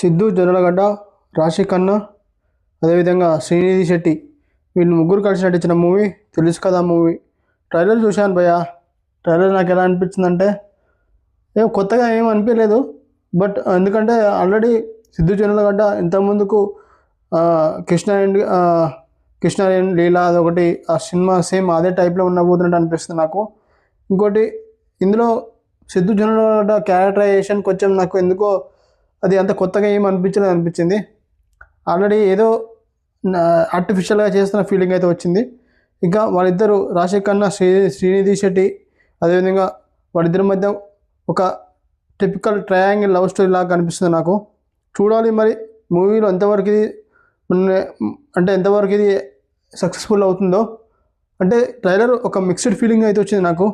సిద్ధు జొన్నలగడ్డ, రాశి ఖన్నా, అదేవిధంగా శ్రీనిధి శెట్టి వీళ్ళు ముగ్గురు కలిసి నటించిన మూవీ తెలుసు కదా మూవీ. ట్రైలర్ చూశాను భయ్య. ట్రైలర్ నాకు ఎలా అనిపించిందంటే కొత్తగా ఏం అనిపించలేదు. బట్ ఎందుకంటే ఆల్రెడీ సిద్ధు జొన్నలగడ్డ ఇంతకుముందుకు కృష్ణ అండ్ కృష్ణ అండ్ లీలా అదొకటి ఆ సినిమా సేమ్ అదే టైప్లో ఉండబోతున్నట్టు అనిపిస్తుంది నాకు. ఇంకోటి ఇందులో సిద్ధు జొన్నలగడ్డ క్యారెక్టరైజేషన్ కొంచెం నాకు ఎందుకో అది అంత కొత్తగా ఏం అనిపించింది. ఆల్రెడీ ఏదో ఆర్టిఫిషియల్గా చేస్తున్న ఫీలింగ్ అయితే వచ్చింది. ఇంకా వాళ్ళిద్దరు రాశి ఖన్నా, శ్రీనిధి శెట్టి, అదేవిధంగా వాళ్ళిద్దరి మధ్య ఒక టిపికల్ ట్రయాంగిల్ లవ్ స్టోరీ లాగా కనిపిస్తుంది నాకు. చూడాలి మరి మూవీలో ఎంతవరకు ఇది అంటే ఎంతవరకు ఇది సక్సెస్ఫుల్ అవుతుందో. అంటే ట్రైలర్ ఒక మిక్స్డ్ ఫీలింగ్ అయితే వచ్చింది నాకు.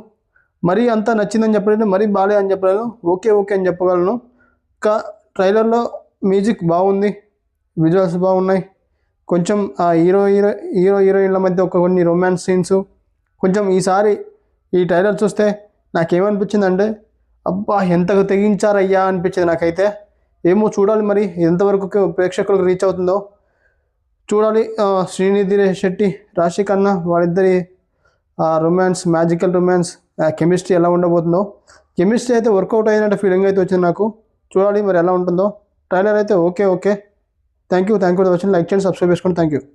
మరీ అంతా నచ్చిందని చెప్పలేదు, మరీ బాగాలే అని చెప్పలేదు, ఓకే ఓకే అని చెప్పగలను. ఇంకా ట్రైలర్లో మ్యూజిక్ బాగుంది, విజువల్స్ బాగున్నాయి. కొంచెం ఆ హీరోయిన్ల మధ్య కొన్ని రొమాన్స్ సీన్స్ కొంచెం ఈసారి ఈ ట్రైలర్ చూస్తే నాకేమనిపించిందంటే అబ్బా ఎంతగా తెగించారయ్యా అనిపించింది నాకైతే. ఏమో చూడాలి మరి ఎంతవరకు ప్రేక్షకులకు రీచ్ అవుతుందో చూడాలి. శ్రీనిధి శెట్టి, రాశి ఖన్నా వాళ్ళిద్దరి రొమాన్స్, మ్యాజికల్ రొమాన్స్, కెమిస్ట్రీ ఎలా ఉండబోతుందో. కెమిస్ట్రీ అయితే వర్కౌట్ అయినట్టు ఫీలింగ్ అయితే వచ్చింది నాకు. చూడాలి మరి ఎలా ఉంటుందో. ట్రైలర్ అయితే okay. Thank you for watching. Like చేయండి, సబ్స్క్రైబ్ చేసుకోండి. Thank you.